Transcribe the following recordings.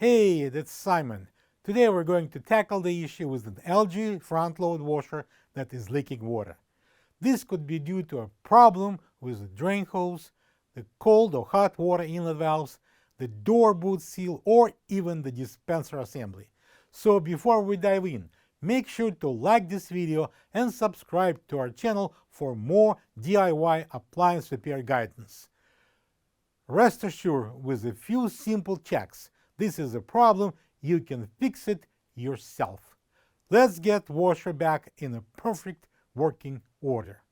Hey, that's Simon. Today we're going to tackle the issue with an LG front-load washer that is leaking water. This could be due to a problem with the drain hose, the cold or hot water inlet valves, the door boot seal, or even the dispenser assembly. So before we dive in, make sure to like this video and subscribe to our channel for more DIY appliance repair guidance. Rest assured, with a few simple checks, this is a problem, you can fix it yourself. Let's get washer back in a perfect working order.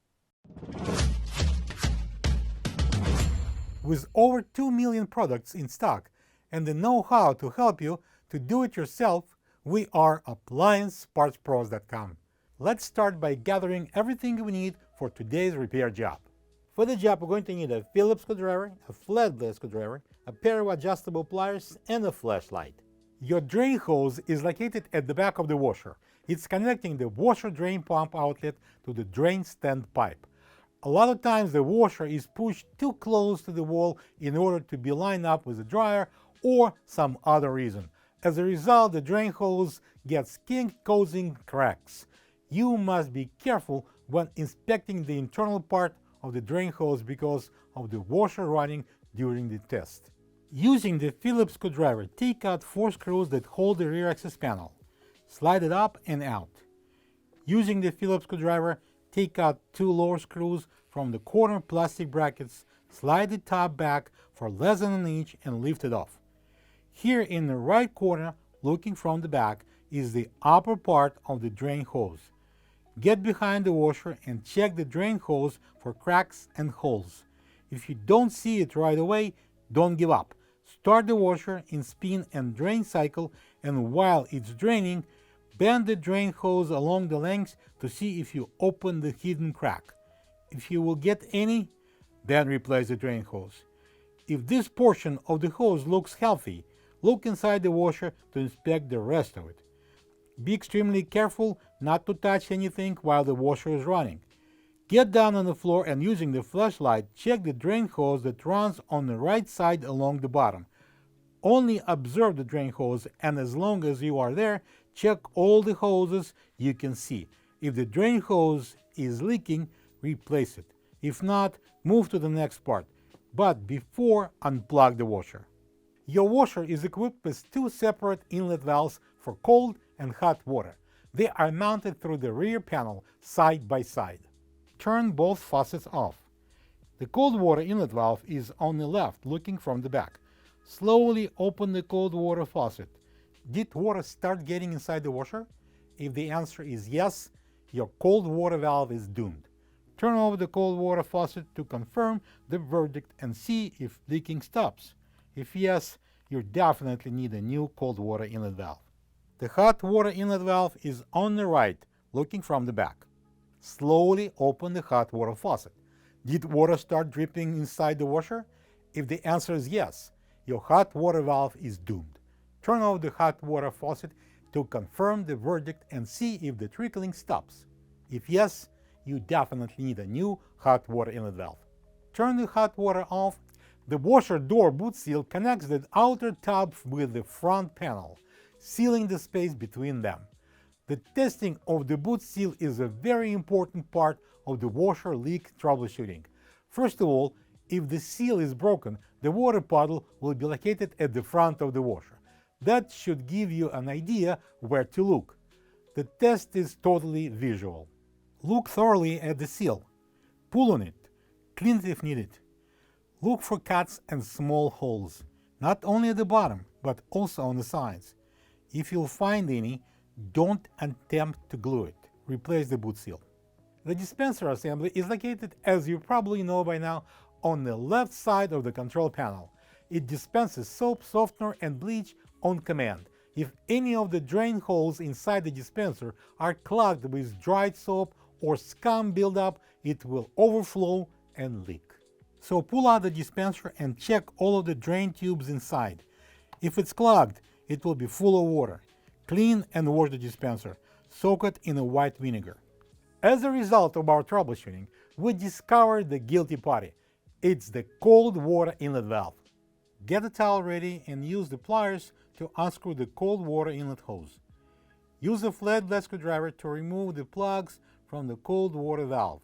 With over 2 million products in stock and the know-how to help you to do it yourself, we are AppliancePartsPros.com. Let's start by gathering everything we need for today's repair job. For the job, we're going to need a Phillips screwdriver, a Flatblade screwdriver, a pair of adjustable pliers, and a flashlight. Your drain hose is located at the back of the washer. It's connecting the washer drain pump outlet to the drain stand pipe. A lot of times the washer is pushed too close to the wall in order to be lined up with the dryer or some other reason. As a result, the drain hose gets kinked, causing cracks. You must be careful when inspecting the internal part of the drain hose because of the washer running during the test. Using the Phillips screwdriver, take out 4 screws that hold the rear access panel. Slide it up and out. Using the Phillips screwdriver, take out 2 lower screws from the corner plastic brackets, slide the top back for less than an inch and lift it off. Here in the right corner, looking from the back, is the upper part of the drain hose. Get behind the washer and check the drain hose for cracks and holes. If you don't see it right away, don't give up. Start the washer in spin and drain cycle, and while it's draining, bend the drain hose along the length to see if you open the hidden crack. If you will get any, then replace the drain hose. If this portion of the hose looks healthy, look inside the washer to inspect the rest of it. Be extremely careful not to touch anything while the washer is running. Get down on the floor and using the flashlight, check the drain hose that runs on the right side along the bottom. Only observe the drain hose, and as long as you are there, check all the hoses you can see. If the drain hose is leaking, replace it. If not, move to the next part, but before, unplug the washer. Your washer is equipped with 2 separate inlet valves for cold and hot water. They are mounted through the rear panel side by side. Turn both faucets off. The cold water inlet valve is on the left, looking from the back. Slowly open the cold water faucet. Did water start getting inside the washer? If the answer is yes, your cold water valve is doomed. Turn off the cold water faucet to confirm the verdict and see if leaking stops. If yes, you definitely need a new cold water inlet valve. The hot water inlet valve is on the right, looking from the back. Slowly open the hot water faucet. Did water start dripping inside the washer? If the answer is yes, your hot water valve is doomed. Turn off the hot water faucet to confirm the verdict and see if the trickling stops. If yes, you definitely need a new hot water inlet valve. Turn the hot water off. The washer door boot seal connects the outer tub with the front panel, sealing the space between them. The testing of the boot seal is a very important part of the washer leak troubleshooting. First of all, if the seal is broken, the water puddle will be located at the front of the washer. That should give you an idea where to look. The test is totally visual. Look thoroughly at the seal. Pull on it. Clean it if needed. Look for cuts and small holes, not only at the bottom, but also on the sides. If you'll find any, don't attempt to glue it. Replace the boot seal. The dispenser assembly is located, as you probably know by now, on the left side of the control panel. It dispenses soap, softener, and bleach on command. If any of the drain holes inside the dispenser are clogged with dried soap or scum buildup, it will overflow and leak. So pull out the dispenser and check all of the drain tubes inside. If it's clogged, it will be full of water. Clean and wash the dispenser. Soak it in a white vinegar. As a result of our troubleshooting, we discovered the guilty party. It's the cold water inlet valve. Get a towel ready and use the pliers to unscrew the cold water inlet hose. Use a flatblade screwdriver to remove the plugs from the cold water valve.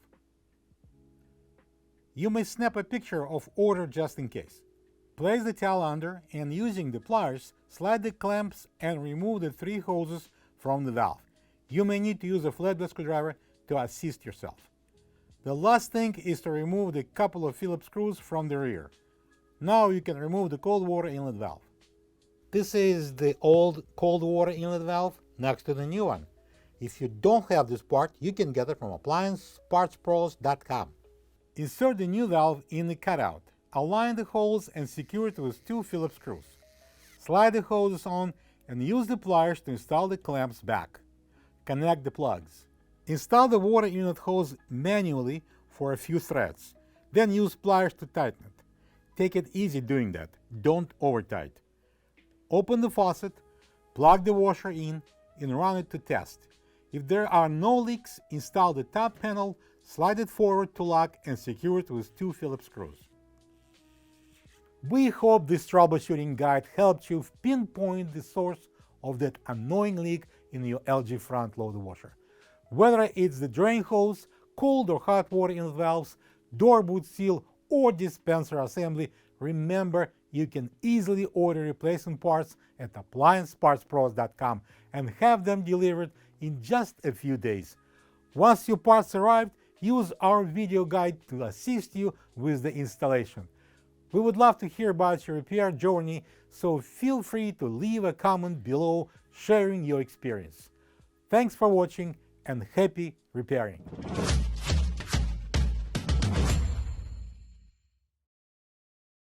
You may snap a picture of order just in case. Place the towel under and using the pliers, slide the clamps and remove the 3 hoses from the valve. You may need to use a flatblade screwdriver to assist yourself. The last thing is to remove the couple of Phillips screws from the rear. Now you can remove the cold water inlet valve. This is the old cold water inlet valve next to the new one. If you don't have this part, you can get it from appliancepartspros.com. Insert the new valve in the cutout. Align the holes and secure it with 2 Phillips screws. Slide the hoses on and use the pliers to install the clamps back. Connect the plugs. Install the water unit hose manually for a few threads. Then use pliers to tighten it. Take it easy doing that. Don't over-tight. Open the faucet, plug the washer in, and run it to test. If there are no leaks, install the top panel, slide it forward to lock, and secure it with 2 Phillips screws. We hope this troubleshooting guide helped you pinpoint the source of that annoying leak in your LG front loader washer. Whether it's the drain hose, cold or hot water inlet valves, door boot seal, or dispenser assembly, remember you can easily order replacement parts at appliancepartspros.com and have them delivered in just a few days. Once your parts arrived, use our video guide to assist you with the installation. We would love to hear about your repair journey, so feel free to leave a comment below sharing your experience. Thanks for watching and happy repairing!